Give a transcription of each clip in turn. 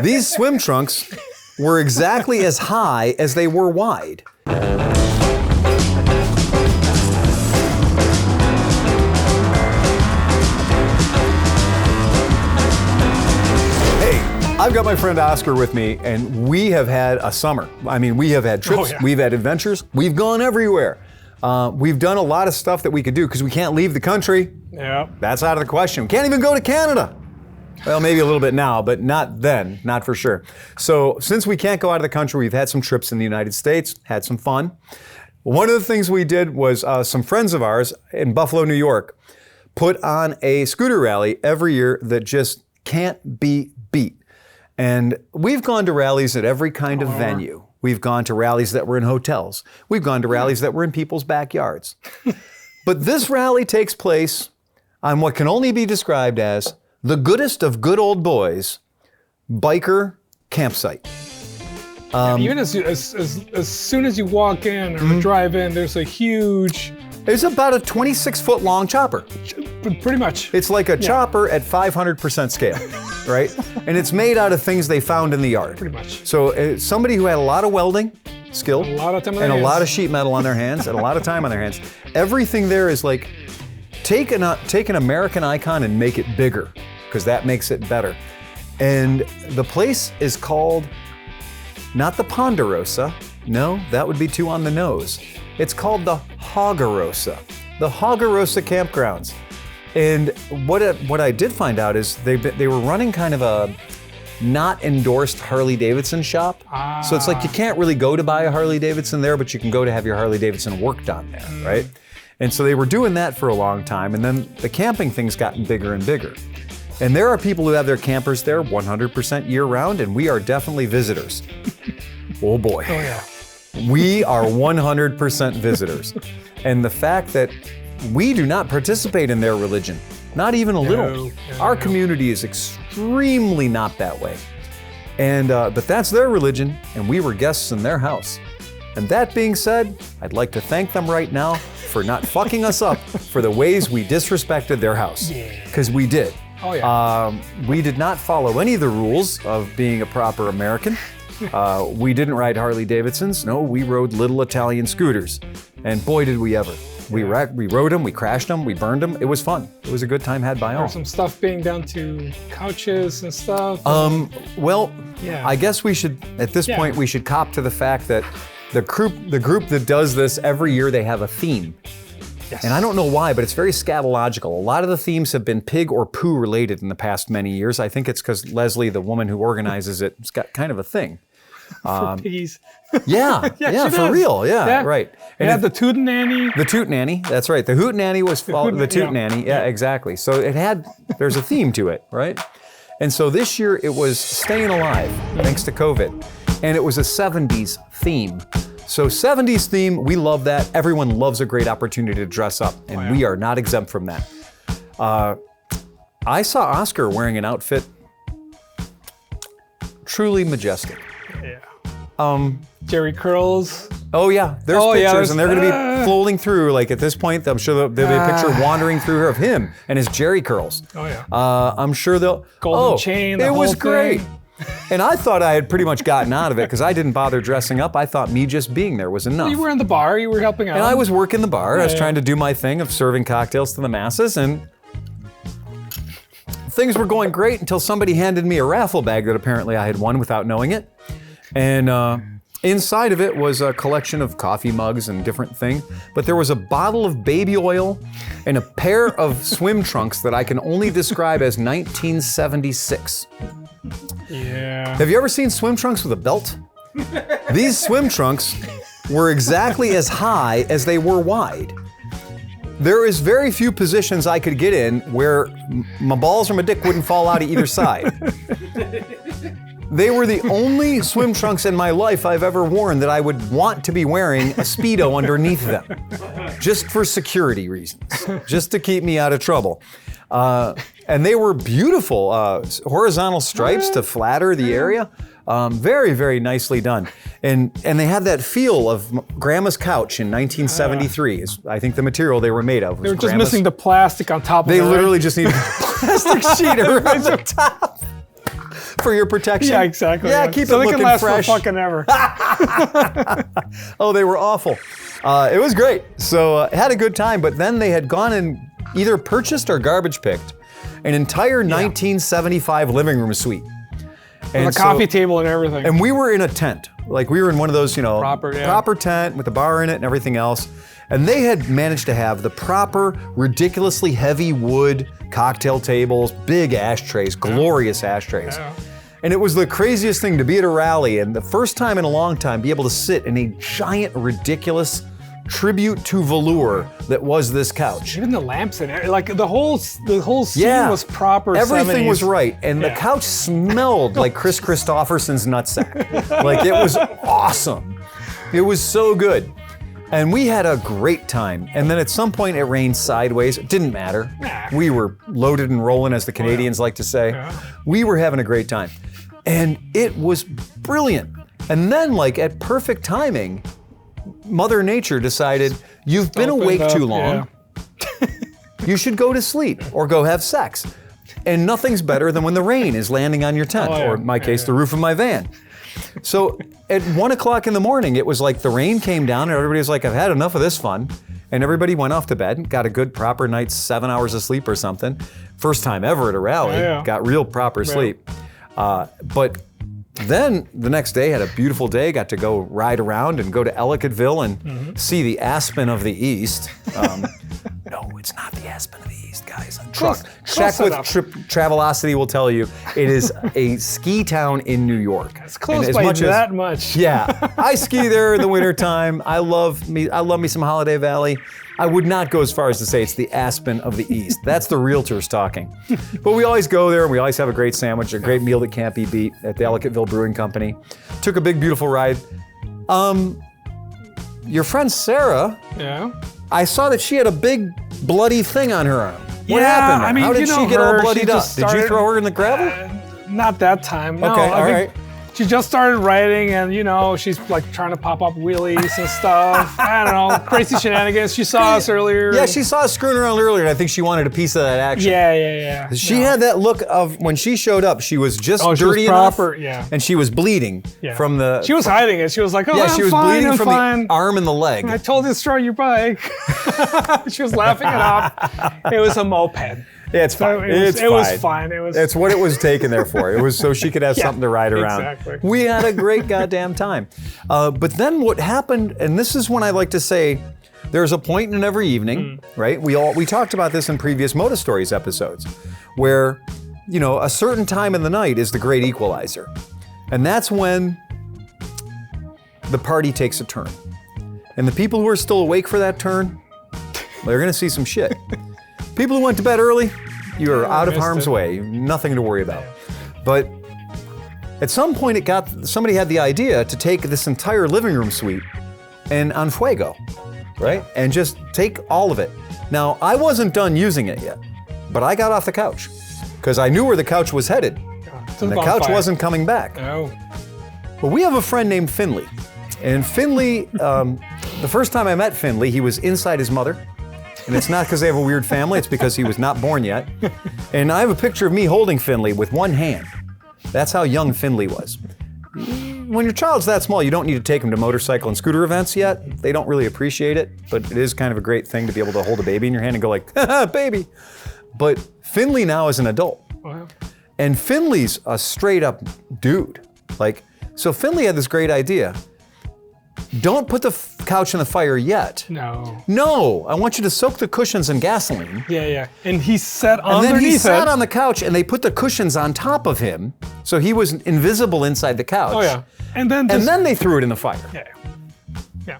These swim trunks were exactly as high as they were wide. I've got my friend Oscar with me, and we have had a summer. I mean, we have had trips, we've had adventures, we've gone everywhere. We've done a lot of stuff that we could do because we can't leave the country. Yeah. That's out of the question. We can't even go to Canada. Well, maybe a little bit now, but not then, not for sure. So since we can't go out of the country, we've had some trips in the United States, had some fun. One of the things we did was some friends of ours in Buffalo, New York, put on a scooter rally every year that just can't be beat. And we've gone to rallies at every kind of venue. We've gone to rallies that were in hotels. We've gone to rallies that were in people's backyards. But this rally takes place on what can only be described as the goodest of good old boys biker campsite. Even as soon as you walk in or drive in, there's a huge... It's about a 26-foot long chopper. Pretty much. It's like a chopper at 500% scale, right? And it's made out of things they found in the yard. Pretty much. So somebody who had a lot of welding skill a lot of time and a lot of sheet metal on their hands and a lot of time on their hands. Everything there is like, take an American icon and make it bigger, because that makes it better. And the place is called, not the Ponderosa, no, that would be too on the nose. It's called the Hogarosa, the Hagarossa campgrounds. And what I did find out is they were running kind of a not endorsed Harley Davidson shop. So it's like you can't really go to buy a Harley Davidson there, but you can go to have your Harley Davidson worked on there, right? And so they were doing that for a long time, and then the camping thing's gotten bigger and bigger. And there are people who have their campers there 100% year round, and we are definitely visitors. Oh boy. Oh yeah. We are 100% visitors. And the fact that we do not participate in their religion, not even a little. Our community is extremely not that way. And but that's their religion, and we were guests in their house. And that being said, I'd like to thank them right now for not fucking us up for the ways we disrespected their house. Because we did. Oh yeah. We did not follow any of the rules of being a proper American. We didn't ride Harley Davidsons. No, we rode little Italian scooters. And boy, did we ever. We rode them, we crashed them, we burned them. It was fun. It was a good time had by all. There's some stuff being done to couches and stuff. Well, I guess we should, at this point, we should cop to the fact that the group that does this every year, they have a theme. Yes. And I don't know why, but it's very scatological. A lot of the themes have been pig or poo related in the past many years. I think it's because Leslie, the woman who organizes it, has got kind of a thing. For piggies. Yeah, for real, right. And had the Toot Nanny. The Toot Nanny, that's right. The Hoot Nanny was the Toot Nanny, exactly. So there's a theme to it, right? And so this year it was staying alive, thanks to COVID. And it was a 70s theme. So 70s theme, we love that. Everyone loves a great opportunity to dress up, and we are not exempt from that. I saw Oscar wearing an outfit truly majestic. Yeah. Jerry curls. Oh yeah, there's pictures, and they're going to be floating through. Like at this point, I'm sure there'll be a picture wandering through here of him and his Jerry curls. Oh yeah. I'm sure they'll. Golden chain. It was great. And I thought I had pretty much gotten out of it because I didn't bother dressing up. I thought me just being there was enough. You were in the bar. You were helping out. And I was working the bar. I was trying to do my thing of serving cocktails to the masses, and things were going great until somebody handed me a raffle bag that apparently I had won without knowing it. And inside of it was a collection of coffee mugs and different things, but there was a bottle of baby oil and a pair of swim trunks that I can only describe as 1976. Yeah. Have you ever seen swim trunks with a belt? These swim trunks were exactly as high as they were wide. There is very few positions I could get in where my balls or my dick wouldn't fall out of either side. They were the only swim trunks in my life I've ever worn that I would want to be wearing a Speedo underneath them, just for security reasons, just to keep me out of trouble. And they were beautiful, horizontal stripes to flatter the area. Very, very nicely done. And they had that feel of Grandma's couch in 1973, is I think the material they were made of. They were just missing the plastic on top of it. They literally just needed a plastic sheet around the top. For your protection? Yeah, exactly. Yeah, keep so it they looking can last fresh. for fucking ever. Oh, they were awful. It was great. So had a good time, but then they had gone and either purchased or garbage picked an entire 1975 living room suite. And With a coffee table and everything. And we were in a tent. Like we were in one of those, Proper tent with a bar in it and everything else. And they had managed to have the proper, ridiculously heavy wood cocktail tables, big ashtrays, glorious ashtrays. Yeah. And it was the craziest thing to be at a rally and the first time in a long time be able to sit in a giant, ridiculous tribute to velour that was this couch. Even the lamps in it, like the whole scene was proper. Everything 70s. was right, and the couch smelled like Chris Christopherson's nutsack. Like it was awesome. It was so good. And we had a great time. And then at some point it rained sideways. It didn't matter. Nah. We were loaded and rolling, as the Canadians like to say. Yeah. We were having a great time. And it was brilliant. And then, like at perfect timing, Mother Nature decided, you've been awake too long. Yeah. You should go to sleep or go have sex. And nothing's better than when the rain is landing on your tent, or in my case, the roof of my van. So at 1 o'clock in the morning, it was like the rain came down and everybody was like, I've had enough of this fun. And everybody went off to bed and got a good proper night's 7 hours of sleep or something. First time ever at a rally, got real proper sleep. But then the next day, had a beautiful day, got to go ride around and go to Ellicottville and see the Aspen of the East. No, it's not the Aspen of the East, guys. Check with Travelocity will tell you it is a ski town in New York. It's close by that much. Yeah, I ski there in the wintertime. I love me some Holiday Valley. I would not go as far as to say it's the Aspen of the East. That's the realtors talking. But we always go there and we always have a great sandwich, a great meal that can't be beat at the Ellicottville Brewing Company. Took a big, beautiful ride. Your friend Sarah, I saw that she had a big bloody thing on her arm. What happened? I mean, how did she get all bloodied up? Did you throw her in the gravel? Not that time. No, okay, all right. She just started riding and, she's like trying to pop up wheelies and stuff. I don't know, crazy shenanigans. She saw us earlier. Yeah, she saw us screwing around earlier and I think she wanted a piece of that action. Yeah. She had that look of, when she showed up, she was just dirty enough. And she was bleeding from the... She was hiding it. She was like, she was bleeding from the arm and the leg. I told you to start your bike. She was laughing it off. It was a moped. Yeah, it's fine. It was fine. It's what it was taken there for. It was so she could have something to ride around. Exactly. We had a great goddamn time. But then what happened, and this is when I like to say, there's a point in every evening, right? We talked about this in previous Moto Stories episodes, where a certain time in the night is the great equalizer, and that's when the party takes a turn, and the people who are still awake for that turn, they're gonna see some shit. People who went to bed early, you're out of harm's way. Nothing to worry about. But at some point somebody had the idea to take this entire living room suite and en fuego, right? And just take all of it. Now, I wasn't done using it yet, but I got off the couch because I knew where the couch was headed. And the couch wasn't coming back. Oh. But we have a friend named Finley. And Finley, the first time I met Finley, he was inside his mother. And it's not because they have a weird family, it's because he was not born yet. And I have a picture of me holding Finley with one hand. That's how young Finley was. When your child's that small, you don't need to take him to motorcycle and scooter events yet. They don't really appreciate it, but it is kind of a great thing to be able to hold a baby in your hand and go like, haha, baby. But Finley now is an adult. Wow. And Finley's a straight up dude. So Finley had this great idea. Don't put the couch in the fire yet. No, I want you to soak the cushions in gasoline. Yeah. And he sat underneath And then he sat it. on the couch and they put the cushions on top of him, so he was invisible inside the couch. Oh yeah. And then they threw it in the fire. Yeah.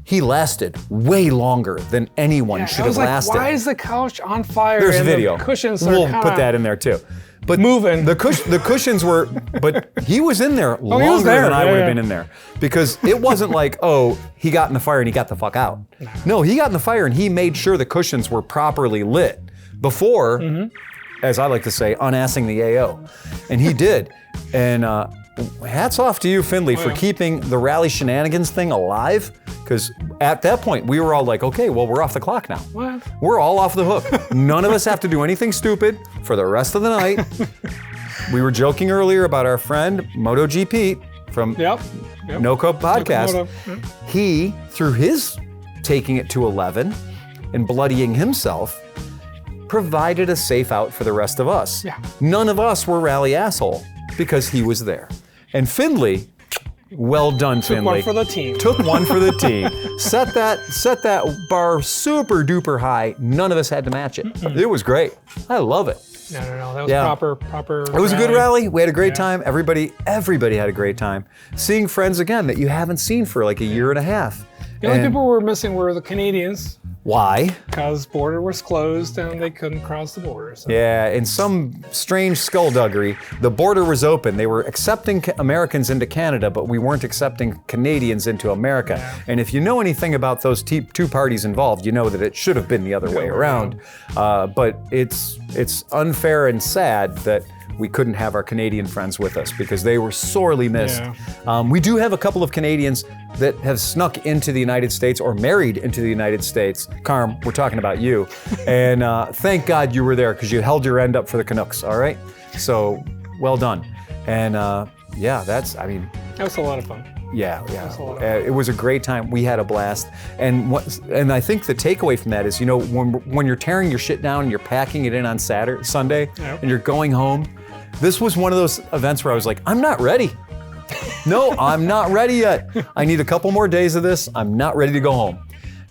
He lasted way longer than anyone should have lasted. Why is the couch on fire? There's and video. The cushions are We'll put that in there too. But moving. The cushions were, but he was in there longer than I would have been in there. Because it wasn't like, he got in the fire and he got the fuck out. No, he got in the fire and he made sure the cushions were properly lit before, as I like to say, unassing the AO. And he did. And hats off to you, Finley, for keeping the rally shenanigans thing alive. Because at that point, we were all like, okay, well, we're off the clock now. What? We're all off the hook. None of us have to do anything stupid for the rest of the night. we were joking earlier about our friend MotoGP from NoCo Podcast. Moto. Yep. He, through his taking it to 11 and bloodying himself, provided a safe out for the rest of us. Yeah. None of us were rally asshole because he was there. And Findlay, well done, Findlay. Took one for the team. Took one for the team. Set that bar super duper high. None of us had to match it. It was great. I love it. No. That was proper. It was a good rally. We had a great time. Everybody had a great time. Seeing friends again that you haven't seen for like a year and a half. The only people who were missing were the Canadians. Why? Because border was closed and they couldn't cross the border. So. Yeah, in some strange skullduggery, the border was open. They were accepting Americans into Canada, but we weren't accepting Canadians into America. Yeah. And if you know anything about those two parties involved, you know that it should have been the other way around. But it's unfair and sad that we couldn't have our Canadian friends with us because they were sorely missed. Yeah. We do have a couple of Canadians that have snuck into the United States or married into the United States. Carm, we're talking about you. And thank God you were there because you held your end up for the Canucks, all right? So, well done. And that was a lot of fun. Yeah. It was a great time. We had a blast. And I think the takeaway from that is, when you're tearing your shit down and you're packing it in on Sunday, and you're going home, this was one of those events where I was like, I'm not ready. No, I'm not ready yet. I need a couple more days of this. I'm not ready to go home.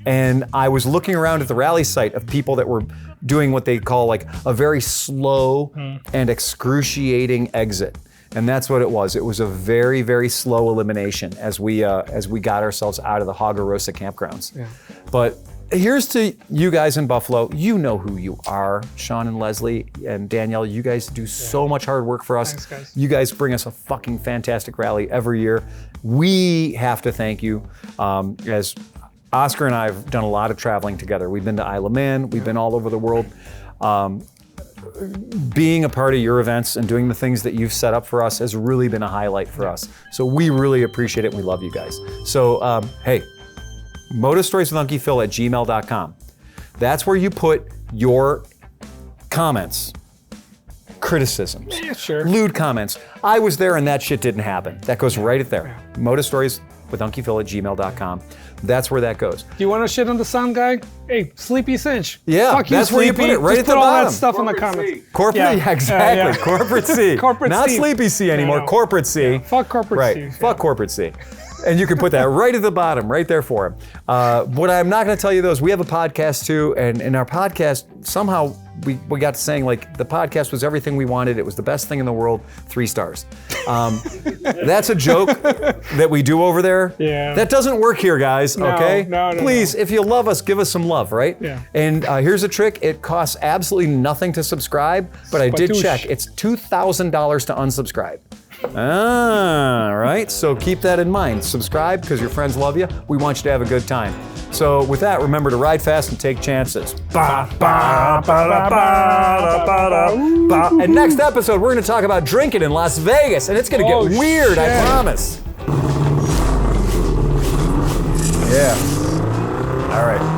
And I was looking around at the rally site of people that were doing what they call like a very slow and excruciating exit. And that's what it was. It was a very, very slow elimination as we got ourselves out of the Hagarossa campgrounds. Yeah. But here's to you guys in Buffalo. You know who you are. Sean and Leslie and Danielle, you guys do so much hard work for us. Thanks, guys. You guys bring us a fucking fantastic rally every year. We have to thank you. As Oscar and I have done a lot of traveling together. We've been to Isle of Man. We've been all over the world. Being a part of your events and doing the things that you've set up for us has really been a highlight for us. So we really appreciate it. We love you guys. So, hey, Moto Stories with Unkie Phil at gmail.com. That's where you put your comments, criticisms, lewd comments. I was there and that shit didn't happen. That goes right at there. Moto Stories with Unkie Phil at gmail.com. That's where that goes. Do you want to shit on the sound guy? Hey, Sleepy Cinch. Yeah, fuck you, that's where you put it, right at the bottom. Put all that stuff in the comments. Corporate, exactly. Corporate C. Corporate Not C. Sleepy C anymore, corporate C. Yeah. Fuck corporate C. Right, fuck corporate C. And you can put that right at the bottom, right there for him. What I'm not going to tell you though is we have a podcast too, and in our podcast, somehow we got to saying like the podcast was everything we wanted. It was the best thing in the world, 3 stars. That's a joke that we do over there. Yeah. That doesn't work here, guys, okay? No. Please, if you love us, give us some love, right? Yeah. And here's a trick. It costs absolutely nothing to subscribe, but I did check. It's $2,000 to unsubscribe. Right? So keep that in mind. Subscribe because your friends love you. We want you to have a good time. So with that, remember to ride fast and take chances. And next episode, we're going to talk about drinking in Las Vegas, and it's going to get weird, I promise. Yeah. All right.